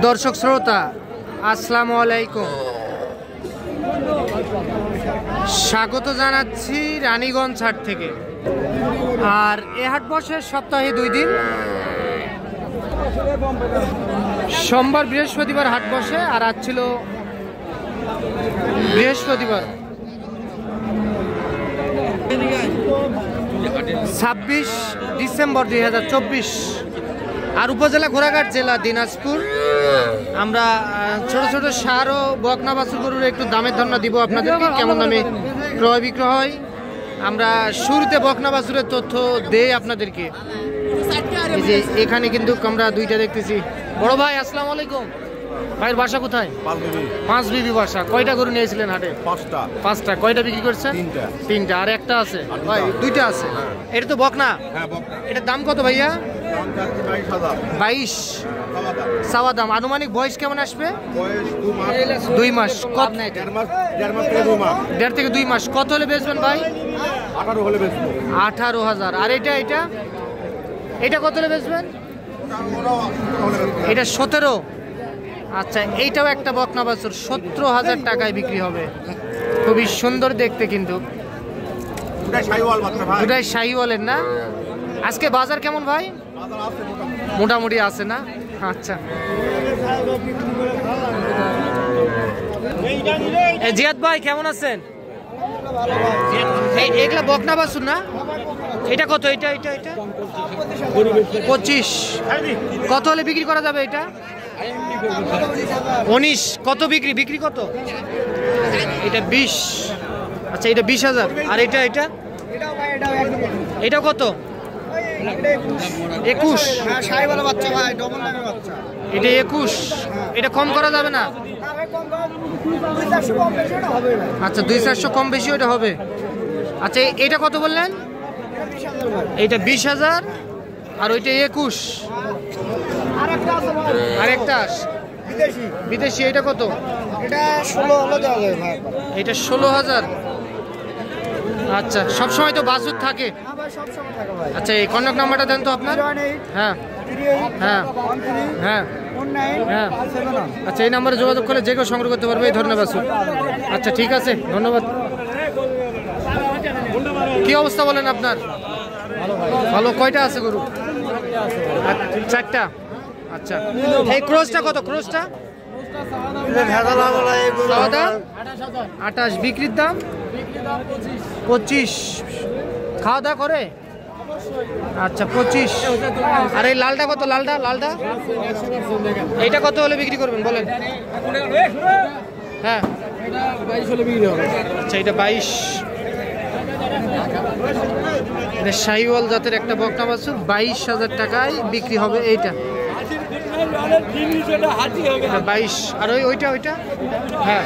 দর্শক শ্রোতা আসসালামু আলাইকুম, স্বাগত জানাচ্ছি রানীগঞ্জ হাট থেকে। আর এ হাট বসে সপ্তাহে 2 দিন, সোমবার বৃহস্পতিবার হাট বসে। আর আজ ছিল বৃহস্পতিবার, 26 ডিসেম্বর 2024। আর উপজেলা ঘোড়াঘাট, জেলা দিনাজপুর। আমরা ছোট ছোট সার ও বকনা বাছুর গরুর একটু দামের ধারণা দিব আপনাদেরকে, কেমন দামে ক্রয় বিক্রয় হয়। আমরা শুরুতে বকনা বাছুরের তথ্য দেই আপনাদেরকে। এই যে এখানে কিন্তু আমরা দুইটা দেখতেছি। বড় ভাই আসসালামু আলাইকুম। ভাইয়ের বাসা কোথায়? পাঁচ বিবি বাসা। কয়টা গরু নিয়েছিলেন হাটে? পাঁচটা। কয়টা বিক্রি করছেন? তিনটা। আর একটা আছে ভাই? দুইটা আছে। এটা তো বকনা। এটার দাম কত ভাইয়া? 22 চাওয়া দাম। আনুমানিক বয়স কেমন আসবে? 2 মাস। 1.5 থেকে 2 মাস। কত হলে বেচবেন ভাই? 18,000। আর এটা কত হলে বেচবেন? এটা 17। আচ্ছা, এইটাও একটা বকনা বাছুর, 17,000 টাকায় বিক্রি হবে। খুবই সুন্দর দেখতে, কিন্তু দুটাই শাহিওয়ালের না? আজকে বাজার কেমন ভাই? মোটামুটি আছে না? আচ্ছা, জিয়াদ ভাই কেমন আছেন? এগুলা বকনা বাছুর না? এটা কত? এটা 25। কত হলে বিক্রি করা যাবে এটা? 19। কত বিক্রি কত? এটা 20। আচ্ছা, এটা 20,000। আর এটা কত? 21। এটা 21। এটা কম করা যাবে না? আচ্ছা, 200-400 কম বেশি ওটা হবে। আচ্ছা, এটা কত বললেন? এটা 20,000। আর ওইটা 21। আরেকটা বিদেশি। এটা কত? এটা 16,000। আচ্ছা, সবসময় তো বাছুর থাকে? আচ্ছা, এই কন্ট্যাক্ট নাম্বারটা দেন তো আপনার। হ্যাঁ। আচ্ছা, এই নাম্বারে যোগাযোগ করলে যে কেউ সংগ্রহ করতে পারবে এই ধরনের বাছুর। আচ্ছা, ঠিক আছে, ধন্যবাদ। কি অবস্থা বলেন আপনার? ভালো। কয়টা আছে গরু? 4টা। আচ্ছা, এই ক্রসটা কত? ক্রসটা 28। বিক্রির দাম 25। খাওয়া দাওয়া করে? আচ্ছা, 25। আর এই লালটা কত? লালটা এইটা কত হলে বিক্রি করবেন বলেন? হ্যাঁ, 22 হলে বিক্রি হবে। আচ্ছা, এটা 22। এটা শাহিওয়াল জাতের একটা বকনা বাছুর, 22,000 টাকায় বিক্রি হবে। এইটা 22। আর ওইটা হ্যাঁ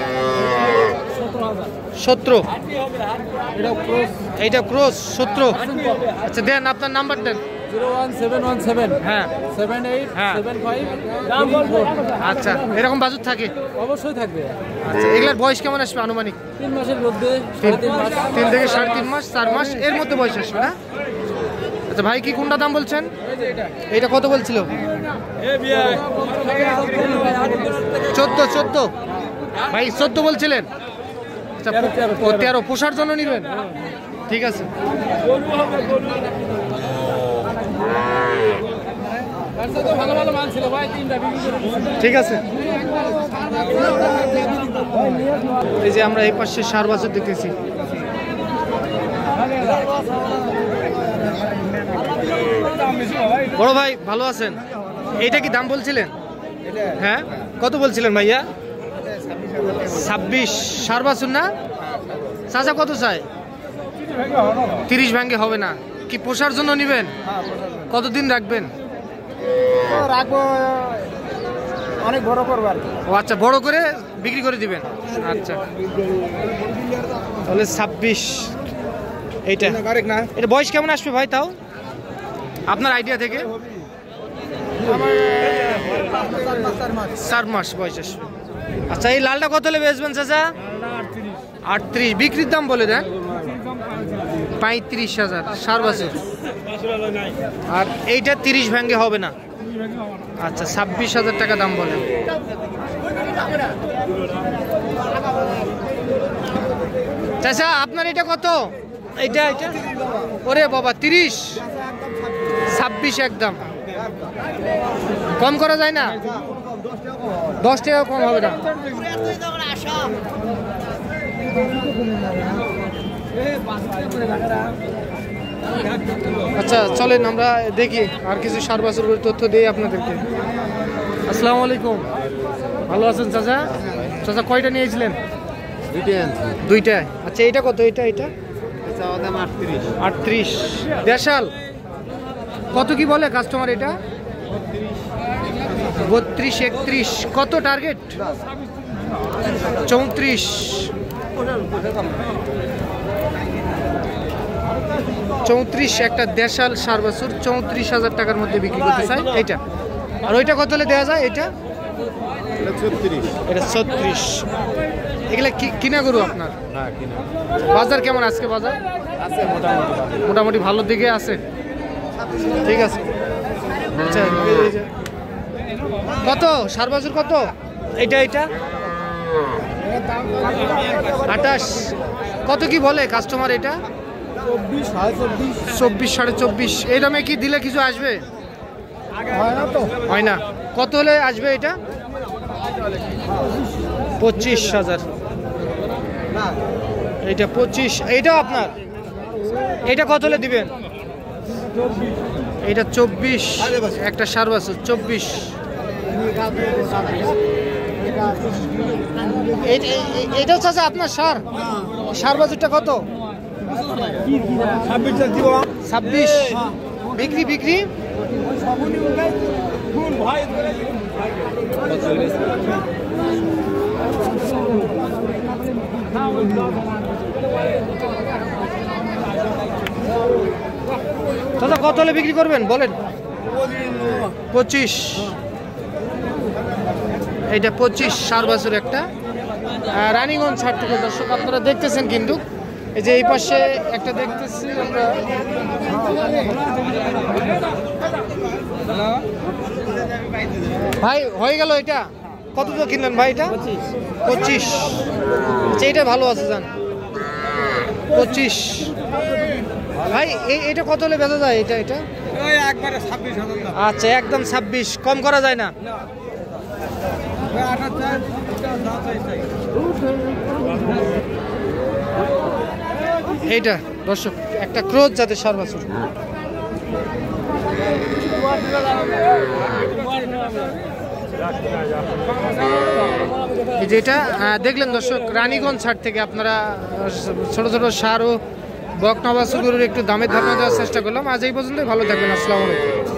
17। এইটা ক্রস 17। আচ্ছা, দেন আপনার নাম্বার দেন। 01717 হ্যাঁ 7875। আচ্ছা, এরকম বাজুত থাকে? অবশ্যই থাকবে। আচ্ছা, এগুলার বয়স কেমন আসবে আনুমানিক? 3 মাসের মধ্যে। 3 থেকে 3.5 মাস, 4 মাস এর মধ্যে বয়স আসবে না? আচ্ছা ভাই, কি কোনটা দাম বলছেন? এইটা কত বলছিল? 14 ভাই, 14 বলছিলেন? আচ্ছা, 13 পোষার জন্য নিবেন? ঠিক আছে। ভালো মাল ছিল ভাই, 3টা ঠিক আছে। এই যে আমরা এই পাশে সার বাছুর দেখতেছি। বড় ভাই ভালো আছেন? এইটা কি দাম বলছিলেন? হ্যাঁ, কত বলছিলেন ভাইয়া? 26। সার বাছুর না? চাচা কত চাই? 30 ভাঙ্গে হবে না? কি পোষার জন্য নিবেন? কতদিন রাখবেন? রাখবো, অনেক বড় করবো। ও আচ্ছা, বড় করে বিক্রি করে দিবেন। আচ্ছা, তাহলে 26। এইটা এটা বয়স কেমন আসবে ভাই তাও আপনার আইডিয়া থেকে? 4 মাস বয়স আসবে। আচ্ছা, এই লালটা কত হলে বেচবেন চাচা? 38। বিক্রির দাম বলে দেন। 35,000। সার বাছুর। আর এইটা 30 ভাঙ্গে হবে না? আচ্ছা 26,000 টাকা দাম বলেন। চাচা আপনার এটা কত? এটা এটা ওরে বাবা 30, 26 একদম। কম করা যায় না? 10 টাকা কম হবে না? আচ্ছা চলেন আমরা দেখি আর কিছু সার বাছুর তথ্য দিই আপনাদেরকে। আসসালামু আলাইকুম, ভালো আছেন চাচা? চাচা কয়টা নিয়েছিলেন? দুইটা। আচ্ছা এটা কত? এটা এটা 38। দেশাল কত কি বলে কাস্টমার? এটা 32, 31। কত টার্গেট? 34। 34 একটা দেশাল সার বাছুর 34,000 টাকার মধ্যে বিক্রি করতে চাই। এইটা আর ওইটা কত হলে দেওয়া যায়? এটা 36। এগুলা কিনা গরু আপনার? বাজার কেমন আজকে? বাজার মোটামুটি ভালোর দিকে আছে। ঠিক আছে। আচ্ছা কত সার বাছুর কত? এটা এটা 28। কত কি বলে কাস্টমার? এটা 24, 24.5। এই দামে কি দিলে কিছু আসবে? হয় না। কত হলে আসবে এটা? 25,000। এইটা 25। এইটাও আপনার? এটা কত হলে দিবেন? এটা 24 একটা সার বাছুর 24। এইটাও চাচা আপনার সার বাছুরটা কত? 26। বিক্রি বিক্রি চাচা কত হলে বিক্রি করবেন বলেন? 25। এইটা 25 সার বাছুর একটা রানীগঞ্জ ছাড় থেকে। দর্শক আপনারা দেখতেছেন কিন্তু এই যে এই পাশে একটা দেখতেছি আমরা। ভাই হয়ে গেল এটা কত তো কিনলেন ভাই? এটা 25। আচ্ছা এটা ভালো আছে জান 25। ভাই এটা কত হলে বেচা যায়? এটা এটা আচ্ছা একদম 26। কম করা যায় না? এইটা দর্শক একটা ক্রোজ জাতের সার বাছুর। যেটা দেখলেন দর্শক রানীগঞ্জ ছাড় থেকে আপনারা ছোট ছোট সার ও বকনা বাছুর গরুর একটু দামের ধারণা দেওয়ার চেষ্টা করলাম। আজ এই পর্যন্তই, ভালো থাকবেন। আসসালামু আলাইকুম।